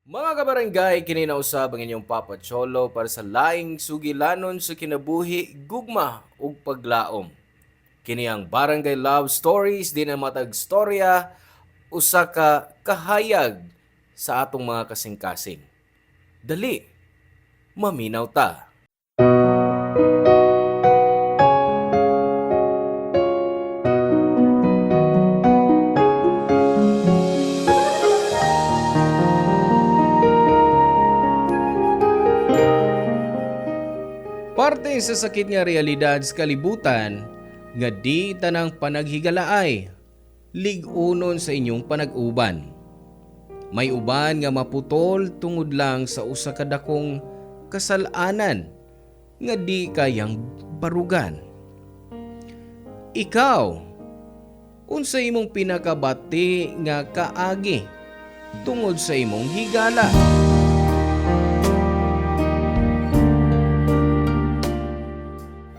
Mga kabarangay, kininausab ang inyong Papa Cholo para sa laing sugilanon sa kinabuhi, gugma ug paglaom. Kini ang Barangay Love Stories din ang matag storya usa ka kahayag sa atong mga kasing-kasing. Dali, maminaw ta. Parte sa sakit nga realidad sa kalibutan nga di tanang panaghigalaay, lig-unon sa inyong panag-uban. May uban nga maputol tungod lang sa usa ka dakong kasalanan nga di kayang barugan. Ikaw, unsa imong pinakabati nga kaagi tungod sa imong higala?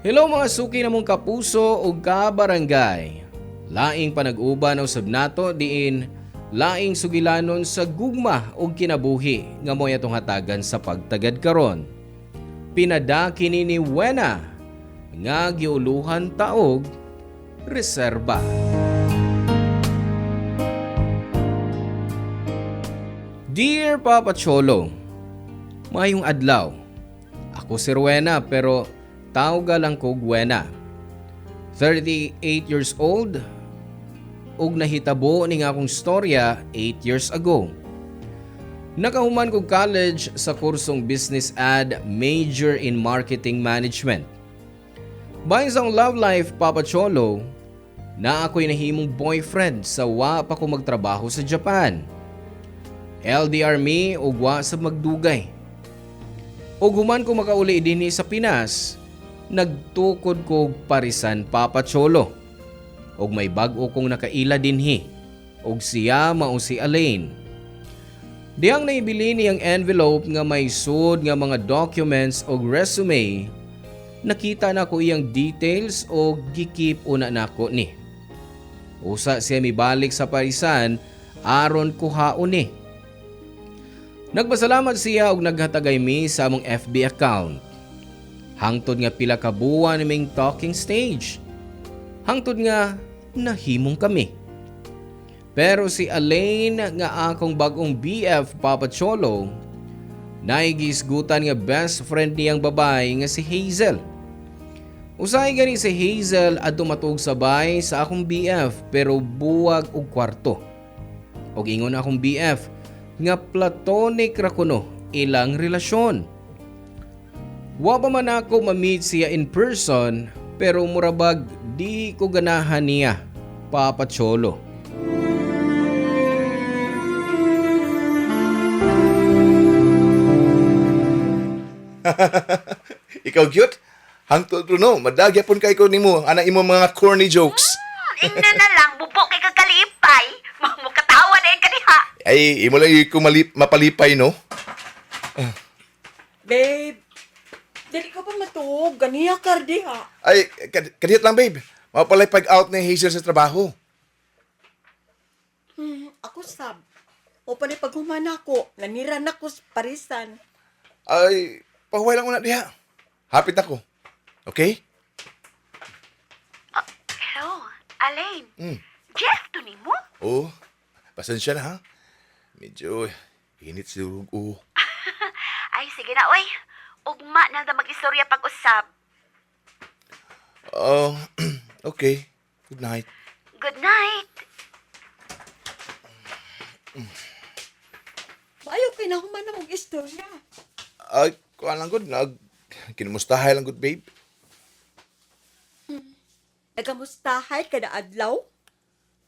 Hello mga suki namong kapuso ug kabarangay. Laing panag-uban usab nato diin laing sugilanon sa gugma ug kinabuhi nga moy atong hatagan sa pagtagad karon. Pinadaki ni Wena nga giuluhan taog reserba. Dear Papa Cholo, mayong adlaw. Ako si Rowena pero tawga lang ko Gwena. 38 years old ug nahitabo ning akong storya 8 years ago. Nakahuman ko college sa kursong Business Ad, major in Marketing Management. Bahin sa akong love life, Papa Cholo, na ako'y nahimong boyfriend sa wa pa ko magtrabaho sa Japan. LDR me ug wa sa magdugay. Ug human ko makauli dinhi sa Pinas, nagtukod ko parisan Papa Cholo. Og may bag-o kong nakaila dinhi. Og siya mao si Elaine. Diyang naibili niyang envelope nga may sud nga mga documents og resume. Nakita na ko iyang details og gikip una nako ni. Usa siya mibalik sa parisan aron kuhaon ni. Nagpasalamat siya og naghatagay mi sa among FB account. Hangtod nga pila ka buwan naming talking stage. Hangtod nga nahimong kami. Pero si Elaine nga akong bagong BF Papa Cholo, naigisgutan nga best friend niyang babae nga si Hazel. Usay gani si Hazel at dumatog sabay sa akong BF pero buwag og kwarto. Og ingon akong BF nga platonic ra kuno ilang relasyon. Wa pa man ako ma-meet siya in person pero murabag di ko ganahan niya, Papa Cholo. Ikaw cute? Hangtod no, madagya pon kay ko nimo ang ana imo mga corny jokes. Ingna na lang, bubok kay kakalipay. Mukatawa na yung kaniha. Ay, imo lang ko mapalipay no. Babe, dili ka pa matug. Ganiya ka diha. Ay, kadiyot lang babe. Mapalay pag-out ni Hazel sa trabaho. Ako sab. O pa ni paghuman ako, nanira na ko sa parisan. Ay, pahuway lang una diha. Hapit ako. Okay? Hello, Alain. Mm. Jeff, to ni mo? Oh, pasensya na ha. Medyo init siguro. Oh. Ay, sige na, oy. Ugma na na mag-istorya pag-usab. Oh, okay. Good night. Good night. Maayo kay nahuman na mong istorya. Ay, kuha lang good. Kinumustahay lang good babe. Nagamustahay kada adlaw?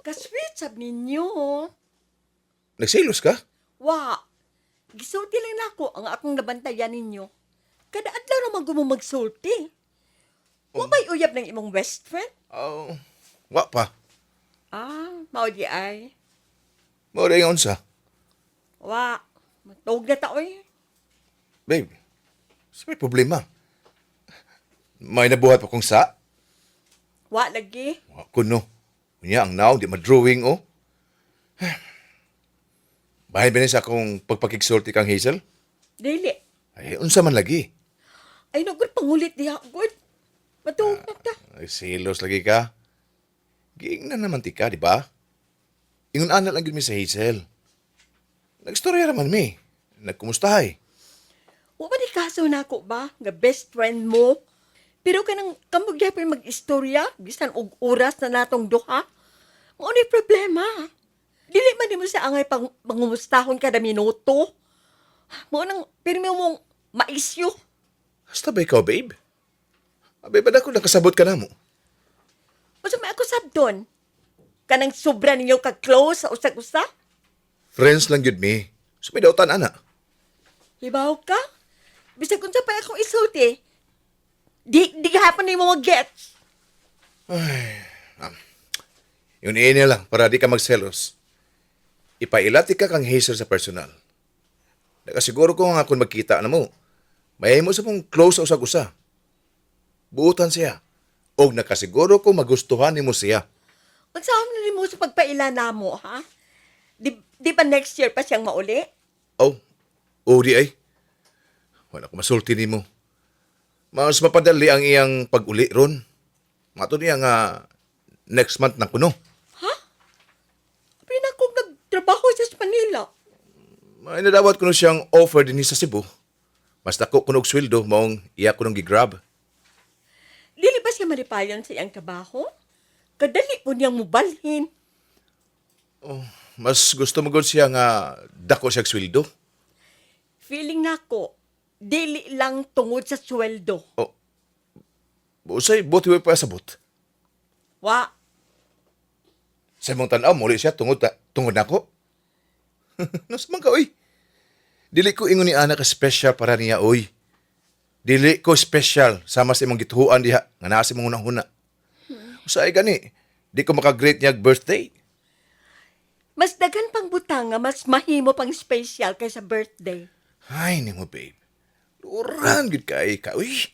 Kasweet sab ninyo. Nagselos ka? Wa. Gisulti lang nako ang akong nabantayan ninyo. Kada adlaw naman gumo magsulti. Wa ba'y uyab ng imong best friend? Oh, wa pa. Mao di ay. Mora yung unsa. Wa. Matog na ta oy. Babe, sa may problema. May nabuhat pa kong sa? Wa lagi. Wa ko no. Kunya ang naong di ma-drawing oh. Bahin ba sa akong pagpakigsulti kang Hazel? Dili. Ay, unsa man lagi. Ay, nagod pangulit diha, good. Matuog na ta. Ay, silos lagi ka. Giing na naman ti ka, di ba? Ingon ana lang yun mi sa Hazel. Nagstorya naman mi. Nagkumustahay. Wa ba di kaso na ako ba, nga best friend mo? Pero kanang kamugya pa mag-istorya, bisan og oras na natong duha. Mao ni problema. Dili man nimo sa angay pang mangumustahon kada minuto. Mo nang pirmi mong maisyo. Hasta ba ikaw, babe? Abay, ba ako nakasabot ka na mo? Masa may ako sabdon? Kanang sobra ninyo ka-close sa usag-usa? Friends lang yun mi. Sumidawtan, ana. Hibaw ka? Bisag kung sa pa akong isulti, di hapon ni mo mag-gets. Yun ini lang, para di ka magselos. Ipailati ka kang Hazel sa personal. Nakasiguro ko nga kung magkita na mo. May mo sa mong close sa usag-usa. Buutan siya. O nakasiguro ko magustuhan ni mo siya. Magsama na rin mo sa pagpaila na mo, ha? Di pa next year pa siyang mauli? Oh, di ay. Wala ko masulti ni mo. Mas mapadali ang iyang pag-uli ron. Mato niya nga next month na kuno. Pinakong nagtrabaho sa Manila. May nadawat ko na siyang offer din sa Cebu. Mas dako kunog sweldo maong iya ko nung gigrab. Dili ba siya malipayon sa iyang trabaho? Kadali po niyang mubalhin. Mas gusto mo gud siya nga dako siya sweldo. Feeling nako, dili lang tungod sa sweldo. Usay buti wa pa sabot. Wa, Sa mong tanaw muli siya tungod nako. Nasaman ka oy. Dili ko ingon ni ana ka special para niya oy. Dili ko special sama sa imong gituhuan diha nga naa sa imong hunahuna. Usay gani, di ko maka-greet niya birthday. mas daghan pang butang nga mas mahimo pang special kaysa birthday. Ay, ni mo, babe. Luran, gud kay ka. Uy.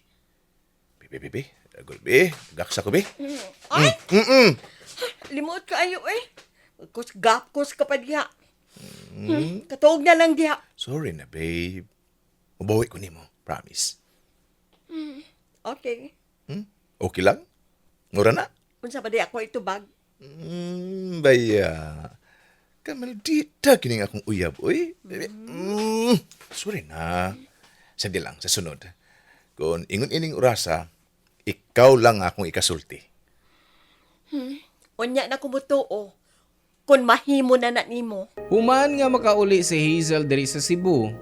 Bebe. Agol, be. Gaksa ko, be. Ay! Limot ka ayo eh. Gapkos ka pa diha. Katuog na lang diha. Sorry na, babe. Mabawi ko ni mo. Promise. Okay. Okay lang? Mura na? Unsa ba di ako itubag? Baya. Kamaldita kining akong uyab, uy. Bebe. Sorry na. Sandi lang, sa sunod. Kung ingon ining orasa, ikaw lang akong ikasulti. Unya na kumutuo. Kung mahimo na nimo. Human nga makauli si Hazel diri sa Cebu,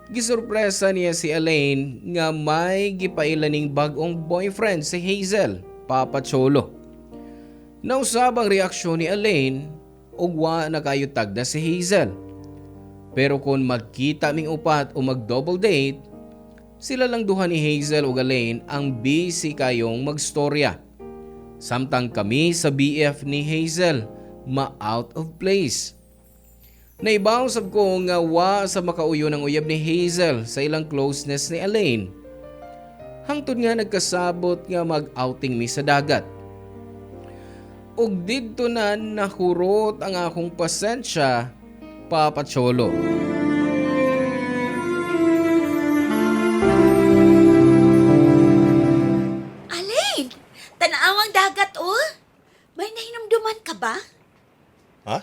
gisurpresa niya si Elaine nga may gipailaning bagong boyfriend si Hazel, Papa Cholo. Nausabang reaksyon ni Elaine ug wa na kayo tagda si Hazel. Pero kung magkita ming upat o mag-double date, sila lang duha ni Hazel ug Elaine ang busy kayong magstorya. Samtang kami sa BF ni Hazel ma-out of place. Naibaw sab ko nga wa sa makauyo ng uyab ni Hazel sa ilang closeness ni Elaine. Hangtod nga nagkasabot nga mag-outing mi sa dagat. Ug didto na nahurot ang akong pasensya, Papa Cholo. Alain, tanaawang dagat, oh. May nahinumduman ka ba? Ha?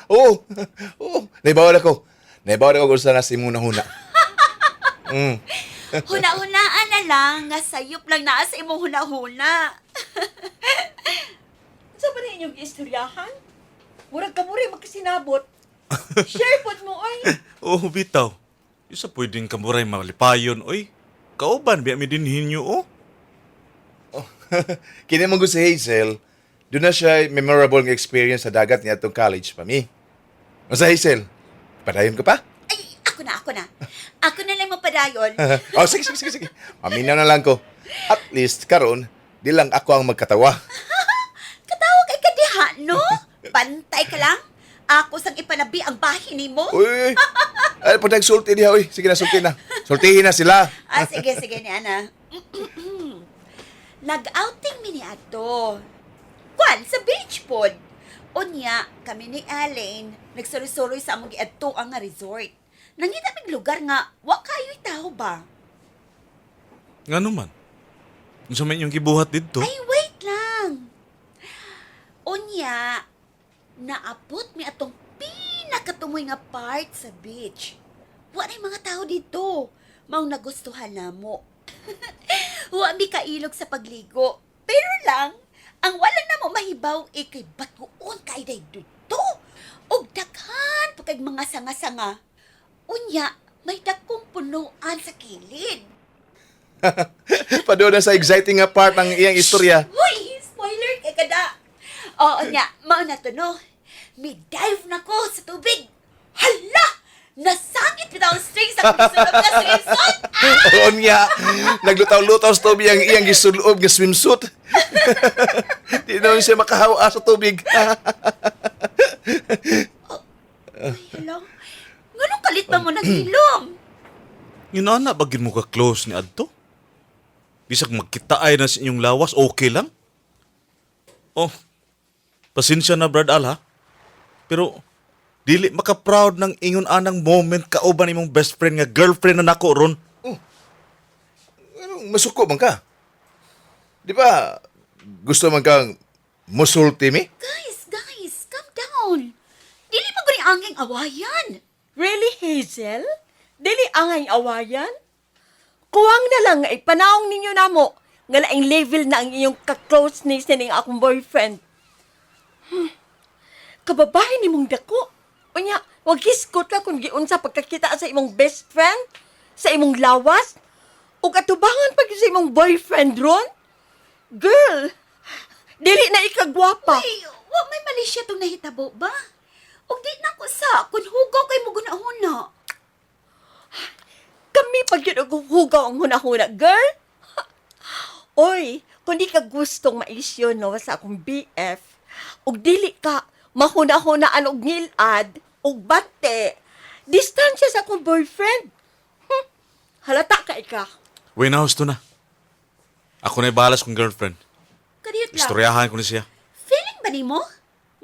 Oo. Naibawal ako. Kung saan nasa imong nahuna. Huna-hunaan na lang, nga sayop lang naa sa imong huna-huna. Sa ba na inyong istoryahan? Murag ka muri magkasinabot. Share pod mo, oy. Oh, bitaw. Isa pwedeng kamuray malipayon, oy. Kauban, biya mi din hinyo, oh. Kini mo si Hazel, doon na siya memorable ng experience sa dagat niya itong college pa mi. Sa Hazel, padayon ka pa? Ay, ako na. Ako na lang mapadayon. Sige. Paminaw na lang ko. At least, karon, di lang ako ang magkatawa. Katawag ay kadiha, no? Bantay ka lang. Ako sang ipanabi ang bahin ni mo. Uy, ay, pag nagsulti niya, uy. Sige na, sulti na. Sultihin na sila. Sige ni Ana. Nag-outing mi ni ato. Kwan, sa beach pod. Unya, kami ni Alain, nagsuroy-suroy sa among giadtoan nga resort. Nangita mig lugar nga, wa kayo'y tao ba? Nga naman. Kung sa may yung gibuhat dito. Ay, wait lang. Unya, naabot mi atong pinakatumoy nga part sa beach. Wa na mga tao dito. Maong nagustuhan na mo. Wa mi kailog sa pagligo. Pero lang, ang wala na mo mahibaw kay batuon kay day dito. Og daghan pa kay mga sanga-sanga. Unya, may dakong punuan sa kilid. Padoon na sa exciting nga part ng iyang istorya. Uy, spoiler kay kada. Oo nya, mao na to no. Mid-dive na ko sa tubig. Hala! Nasangit bitaw ang strings sa pisulog nga swimsuit. Oo niya, naglutaw-lutaw sa tubig ang iyang gisulob nga swimsuit. Di naman siya makahawa sa tubig. Ay, hala. Nganong kalit ba mo nag-ilom? Inana, bagin mo ka-close ni Adto? Bisag magkitaay na sa inyong lawas, okay lang? Oh, pasensya na, Brad Al, ha? Pero, dili maka-proud ng ingon anang moment kauban imong best friend nga girlfriend na nako ron. Masuko man ka. Di ba, gusto man kang musulti mi? Guys, calm down. Dili pa gani anging awayan. Really, Hazel? Dili angay awayan? Kuwang na lang nga ipanahong ninyo na mo nga laing level na ang iyong ka-closeness ning akong boyfriend. Kababae ni mong dako. Unya, wag hiskot ka kung giun sa pagkakita sa imong best friend, sa imong lawas, ug atubangan pag sa imong boyfriend ron. Girl, dili na ikagwapa. Ay, wa may mali siya tong nahitabo ba? Og di na ko sa kun hugaw kay mo guna-huna. Kami pag yun hugaw ang huna-huna, girl. Oy, kung di ka gustong maisyon no, sa akong BF, ug dili ka mahuna-hunaan og ngilad, og bate, distansya sa akong boyfriend. Halata ka ika. Uy, nahost to na. Ako na'y balas kong girlfriend. Kadiyot lang. Istoryahan ko ni siya. Feeling ba nimo?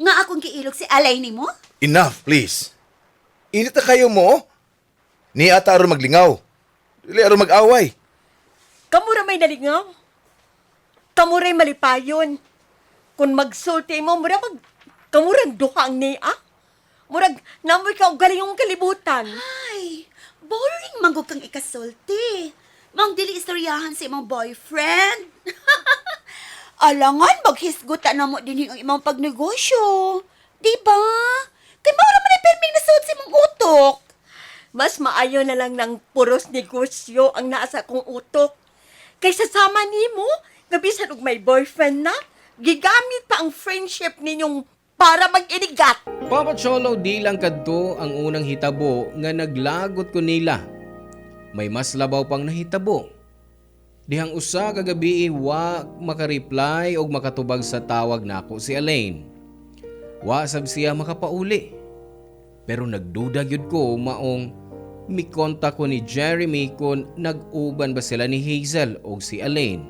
Nga akong giilog si alay nimo? Enough, please. Init na kayo mo. Ni ata aron maglingaw. Dili aron mag-away. Kamura may nalingaw. Kamuray malipayon. Kung magsulti mo, kamurang duha ang niya. Murag, namoy ka og galingong kalibutan. Ay, boring manggog kang ikasulti. Mang dili istoryahan sa imong boyfriend. Alangan, maghisgutan na mo din yung imong pagnegosyo. Diba? Kay mao naman ay perming nasuot sa imong utok. Mas maayo na lang ng puros negosyo ang nasa kong utok. Kaysa sama nimo, nga bisan og may boyfriend na, gigamit pa ang friendship ninyong para mag-inigat. Papa Cholo, di lang kadto ang unang hitabo nga naglagot ko nila. May mas labaw pang nahitabo. Dihang usa ka gabi wa makareply og makatubag sa tawag nako si Alain. Wa sab siya makapauli. Pero nagduda gyud ko maong mikontak ko ni Jeremy kung nag-uban ba sila ni Hazel o si Alain.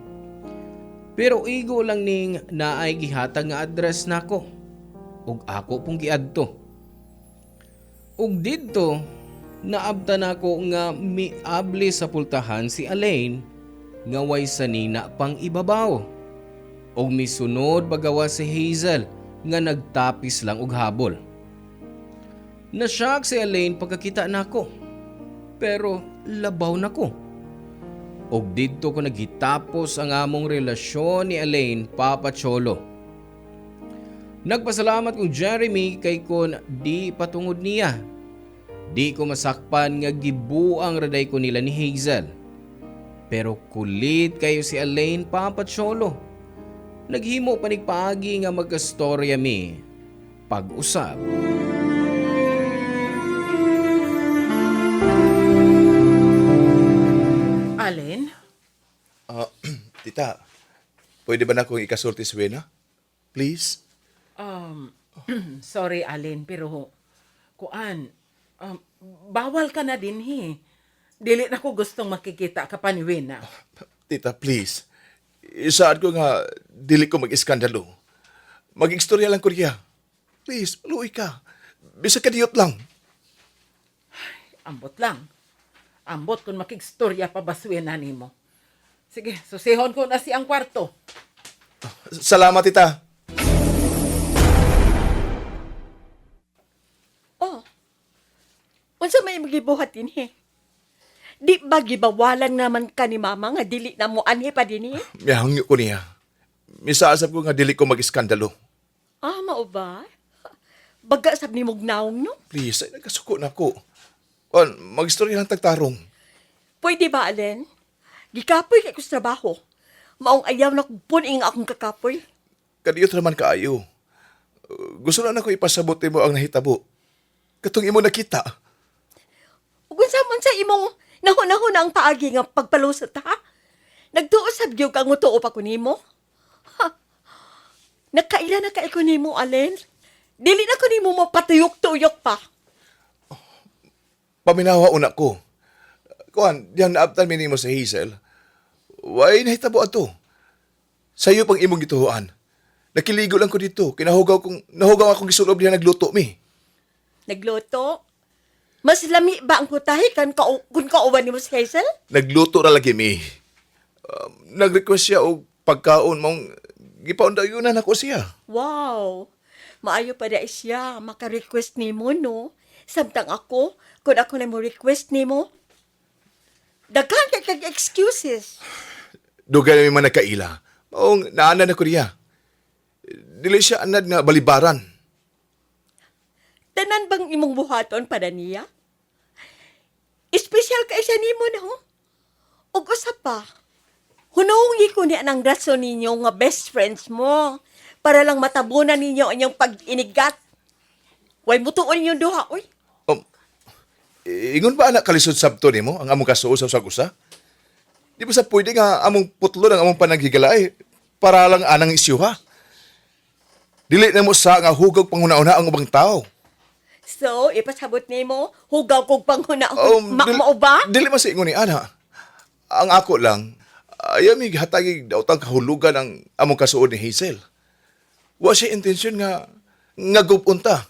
Pero igo lang ning naay gihatag nga address nako. Ug ako pong giadto. Ug didto naabtan ako nga miabli sa pultahan si Alain nga way sanina pang ibabaw. Og misunod bagawa si Hazel nga nagtapis lang og habol. Nashock si Alain pagkakita nako. Pero labaw nako. Og didto ko naghitapos ang among relasyon ni Alain, Papa Cholo. Nagpasalamat kong Jeremy kay kon di patungod niya. Di ko masakpan nga gibuang raday ko nila ni Hazel. Pero kulit kayo si Alain, Papa Cholo. Naghimo panigpaagi nga magkastorya mi. Pag-usap. Alin? Tita, pwede ba na akong ikasulti si Wena? Please? Sorry, Alin, pero kuan, bawal ka na din, he. Dili na ko gustong makikita ka pa ni Wena. Tita, please. Isaad ko nga, dili ko mag-iskandalo. Mag-istorya lang ko niya. Please, maluoy ka. Bisa ka diyot lang. Ambot lang. Ambot kung makigstorya pa basuin na nimo. Sige, susihon ko na siyang kwarto. Salamat, tita. Oh, unsa may magibuhat din he? Di ba gibawalan naman ka ni mama nga dili na mo anhi pa din he? Miyahangyo ko niya. Misaasap ko nga dili ko mag-iskandalo. Ah, mao ba? Baga sab ni mong naong no? Please, ay nagkasuko na ko. On, mag-istorya lang tagtarong. Pwede ba, Alen? Gikapoy kay ko sa trabaho. Maong ayaw na kong puning akong kakapoy. Kadiyot naman kaayo. Gusto na ako ipasabot mo ang nahitabo. Katong imo nakita. Ug unsa man sa imong nahon-nahon ang paagi nga pagpalusot ha? Nagtuo sab gyud kang mutuo pa ko nimo. Ha? Nakaila na kay ko nimo, Alen. Dili na ko nimo mapatuyok-tuyok pa. Paminawa una ko. Kuan, diyan naabtan mi nimo sa Hazel. Way nahitabo ato. Sayo pang imong gituhuan. Nakiligo lang ko dito. Nahugaw akong gisulob diha nagluto mi. Nagluto? Mas lami ba ang putahe kung kauban ni mo si Hazel? Nagluto ra lagi mi. Nag-request siya og pagkaon mong gipaundayunan ako siya. Wow! Maayo pa da siya maka-request ni mo, no? Samtang ako, kung ako na mo request ni mo, daghan kag excuses. Dugay na mi man nakaila. Maong naanan ako niya. Dili siya anad nga balibaran. Tanan bang imong buhaton para niya? Espesyal ka siya nimo, no? Ug usa pa, hunahungi ko niya ng rason ninyo nga best friends mo para lang matabunan ninyo ang inyong pag-inigat. Way mutuon ninyong duha, uy. Ingon ba anak kalisod sabto nimo ang among kasuo sa usag-usa? Di ba sa pwede nga among putlo ang among panaghigala para lang anang isyuha? Dili na mo sa nga hugog panghuna-una ang ubang tao. So, ipasabot nimo, hugaw kog panghuna. Mao ba? Dili man sa ingon ni ana. Ang ako lang, ayaw mi hatagi daw tang kahulugan ang among kasuod ni Hazel. Wa siya intensyon nga gupunta.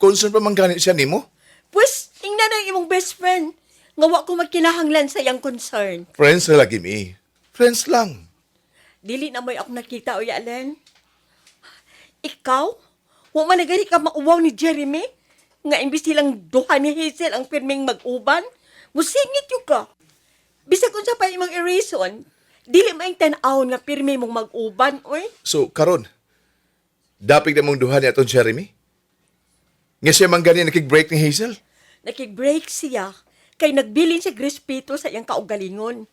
Concern pa man gani siya nimo? Pues, ingnan ang imong best friend. Nga wa ko magkinahanglan sa iyang concern. Friends na lagi mi. Friends lang. Dili na mo'y ako nakita, Uy Allen. Ikaw? Wa man na gani ka mauwaw ni Jeremy? Nga imbis silang duha ni Hazel ang pirming mag-uban? Musingit yung ka. Bisag kung sa pa imong i-reason, dili maing tan-awon nga pirmi mong mag-uban, uy. So, karon, dapig na mong duha ni atong Jeremy? Nga siya man gani nakig-break ni Hazel? Nakig-break siya kay nagbilin siya grespeto sa iyang kaugalingon.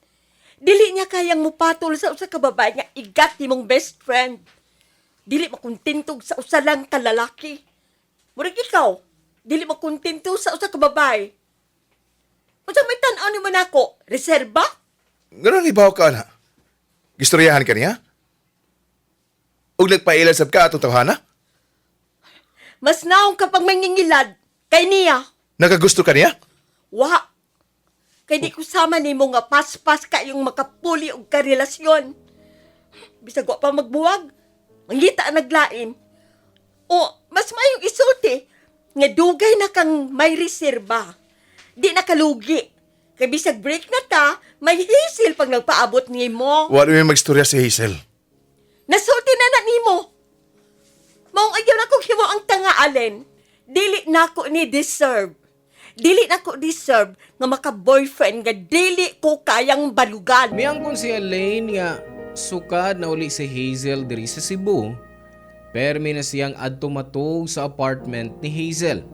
Dili niya kayang mupatol sa usa ka babae nga igat ni mong best friend. Dili makuntintog sa usa lang ka lalaki. Murag ikaw, dili makuntento sa usa ka babae. Unsa may tan-aw ni mo nako? Reserba? Ganun ibaw ka na. Gistoryahan ka niya? Ug nagpailan sab ka atong tawhana? Mas naong kapag mangingilad kay niya. Nagagusto ka niya? Wa. Kay di ko sama nimo nga paspas ka yung makapuli og karelasyon. Bisag wa pa magbuwag, mangita naglain. O, mas mayong isulti nga dugay na kang may reserba. Di nakalugi. Kay bisag break na ta, may Hazel pag nagpaabot nimo. Wala may magstorya si Hazel. Nasulti na nimo. Maong ayaw na kong himo ang tanga, Allen. Dili na ko ni deserve. Dili na ko deserve nga maka-boyfriend nga dili ko kayang balugan. Miyangkon si Elaine nga sukad na uli si Hazel diri sa Cebu. Permi na siyang adto matug sa apartment ni Hazel.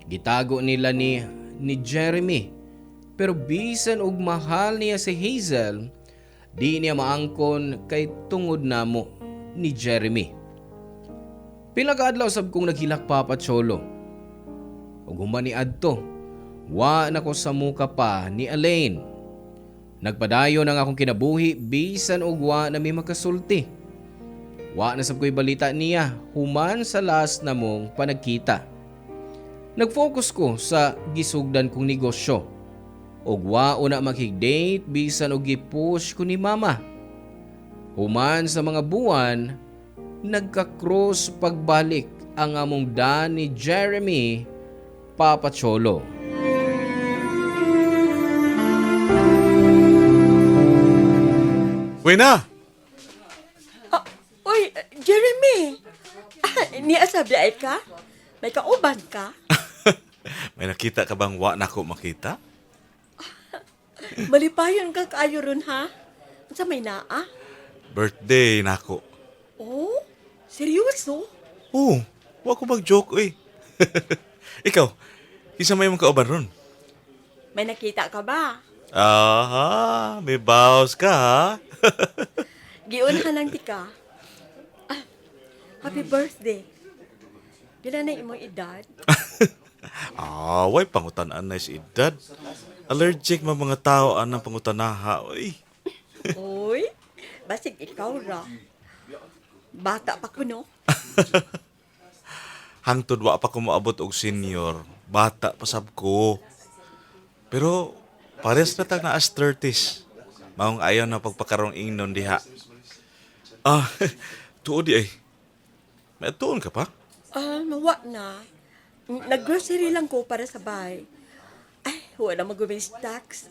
Gitago nila ni Jeremy. Pero bisan og mahal niya si Hazel, di niya maangkon kay tungod namo ni Jeremy. Pila ka adlaw sab kong naghilak papacholo. Ug human ni adto, wa na ko sa muka pa ni Elaine. Nagpadayon ang akong kinabuhi bisan og wa na mi makasulti. Wa na sab ko'y balita niya human sa last na mong panagkita. Nag-focus ko sa gisugdan kong negosyo. Og wa una makig-date bisan og gi-push ko ni mama. Human sa mga buwan, nagka-cross pagbalik ang among dan ni Jeremy, Papa Cholo. Wena! Uy, Jeremy! Niya sabi ay ka? May kauban ka? May nakita ka bang wa na ko makita? Malipayon ka kaayo ron ha? Sa may naa? Birthday na ako. Oh, seryoso? Oh, wa ko mag-joke eh. Ikaw, isa may mong kauban ron? May nakita ka ba? Aha, may baos ka ha? Giunhan lang ti ka. Happy birthday. Pila na imong edad? Way pangutan-an na si edad. Allergic man mga tao anang pangutanaha. Uy. Uy, basig ikaw ra. Bata pa ko, no? Hangtod wa pa ko maabot og senior. Bata pa sab ko. Pero pares na tag na as 30s. Maong ayaw na pagpakarong ingnon diha. Tuod di ay. May tuon ka pa? Mawa na. Nag-grocery lang ko para sa bahay. Ay, wala mag-waste tax.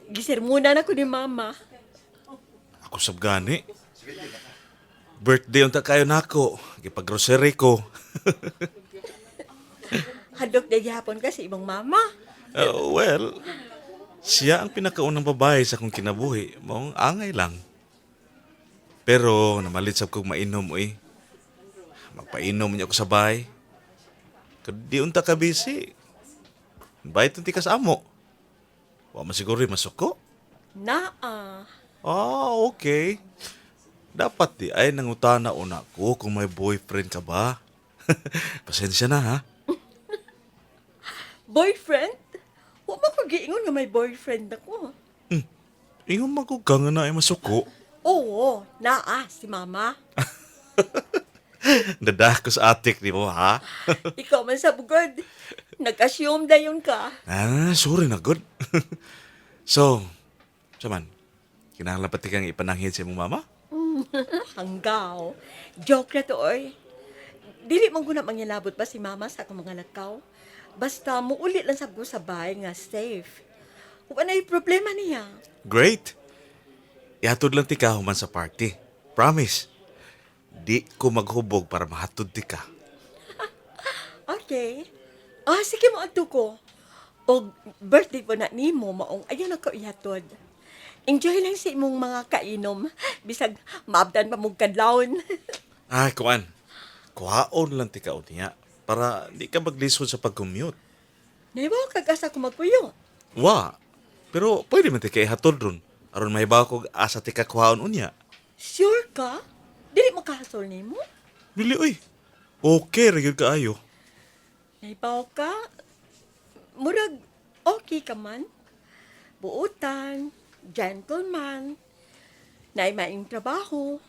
Gisir muna na ko ni mama. Ako sab gani. Birthday unta kayo nako. Gipag-grocery ko. Hadok na gihapon ka sa ibang mama. Well, siya ang pinakaunang babae sa akong kinabuhi. Maong angay lang. Pero namalit sab kong mainom eh. Magpainom niya ako sa bahay. Kadi unta ka busy. Bayit unti ka sa amo. Wa masiguro masuko. Naa. Okay. Dapat di ay nangutana una ko kung may boyfriend ka ba. Pasensya na ha. Boyfriend? Wa man ko giingon nga may boyfriend ako. Ingon magugang na ay masuko. Oo, naa si mama. Dadah ko sa atik ni mo ha. Ikaw man sa bugod. Nag-assume dayon ka. Sorry na good. So, saman, kinahanglan pati kang ipananghin sa imong mama? Hanggaw. Joke na to, oy. Dili man guna mangyalabot pa si mama sa akong mga lakaw. Basta muulit lang sab ko sa bahay nga safe. Kung ano yung problema niya. Great. Ihatod lang ti ka human sa party. Promise. Di ko maghubog para mahatod ti ka. Okay. Sige mo adto ko. O birthday po na nimo maong ayan ako ihatod. Enjoy lang sa imong mga kainom. Bisag maabdan pa mong kadlawon. Ay, kuan. Kuhaon lang ti ka niya para di ka maglisod sa pag-commute. Naibaw kag-asa ko magpuyo. Wa. Pero pwede man ti ka ihatod ron. Aron may bawa ko asa ti ka kuhaon unya. Sure ka? Dili makahasol nimo? Dili, uy. Okay, regular kaayo. Naibaw ka? Murag okay ka man? Buutan, gentleman, naimaing trabaho.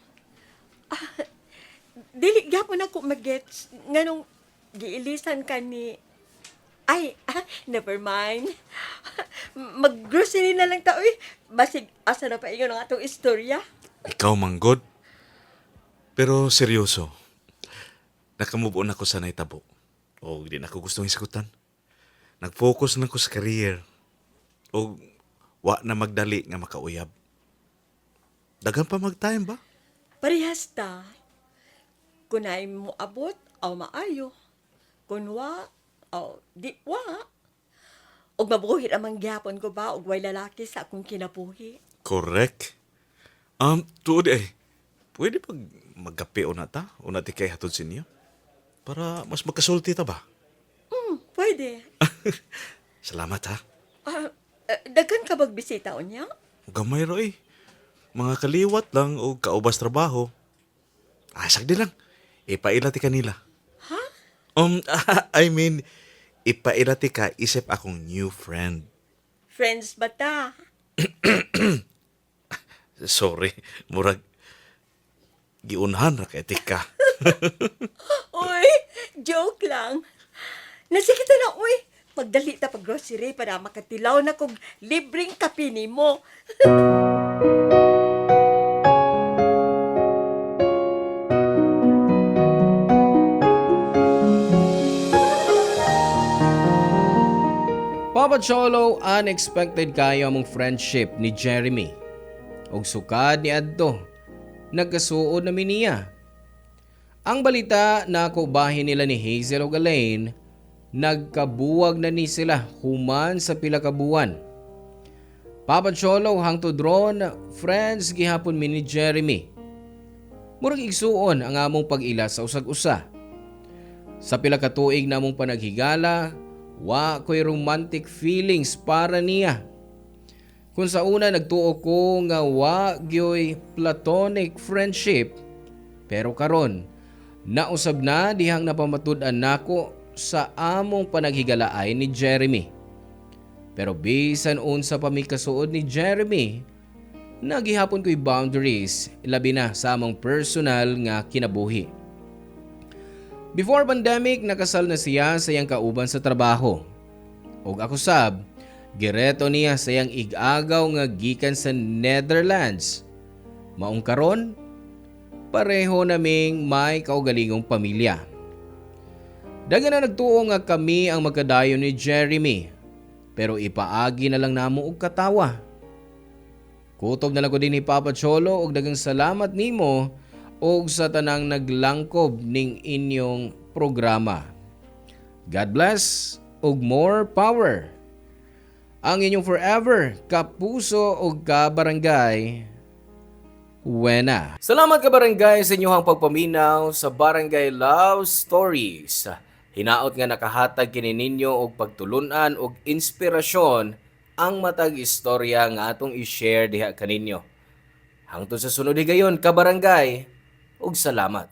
Dili gyapon ako mag-gets nganong giilisan ka ni never mind. Mag-grocery na lang ta, uy. Basig asa na pa ingon ang atong istorya. Ikaw manggod. Pero seryoso. Nakamove on ako sa naitabo. O di na ako gustong iskutan. Nag-focus na ako sa career. O wa na magdali nga makauyab. Dagan pa mag-time ba? Parehas ta. Kung naay mo abot, aw maayo. Kung wa, aw di wa. Og mabuhi amang gyapon ko ba og way lalaki sa akong kinabuhi. Correct. Tuod eh. Pwede pag magkape o na ta? O na ti kay hatod sinyo? Para mas magkasulti ta ba? Pwede. Salamat ha. Daghan ka magbisita o niya? Gamay ro eh. Mga kaliwat lang o kaubas trabaho. Sagdi lang. Ipailati kanila. Ha? I mean, ipailati ka isip akong new friend. Friends ba ta? Sorry, murag giunhan ra kay tika. Uy, joke lang. Nasikita na, uy. Pagdali ta pag grocery para makatilaw na kog libreng kape nimo. Papa Cholo, unexpected kayo among friendship ni Jeremy. Og sukad ni adto, nagkasuod na niya. Ang balita na ako bahin nila ni Hazel o Elaine, nagkabuwag na ni sila human sa pila ka buwan. Papa Cholo hangtod ron, friends gihapon mi ni Jeremy. Murag igsuon ang among pag-ila sa usag-usa. Sa pila ka tuig namong panaghigala, wa ko'y romantic feelings para niya. Kung sa una nagtuo ko nga wa gyoy platonic friendship, pero karon nausab na dihang napamatud-an nako sa among panaghigalaay ni Jeremy. Pero bisan unsa pa mi kasuod ni Jeremy, nagihapon ko'y boundaries, labi na sa among personal nga kinabuhi. Before pandemic, nakasal na siya sa iyang kauban sa trabaho. Og ako sab, gireto niya sa iyang ig-agaw nga gikan sa Netherlands. Maong karon, pareho naming may kaugalingong pamilya. Dagan na nagtuo nga kami ang magkadayon ni Jeremy, pero ipaagi na lang namo og katawa. Kutob na lang ko din ni Papa Cholo og dagang salamat nimo og sa tanang naglangkob ning inyong programa. God bless og more power. Ang inyong forever kapuso og kabarangay, Wena. Salamat kabarangay sa inyong pagpaminaw sa Barangay Love Stories. Hinaot nga nakahatag kini ninyo og pagtulunan og inspirasyon ang matag istorya nga atong i-share diha kaninyo. Hangtod sa sunod higayon kabarangay, og salamat.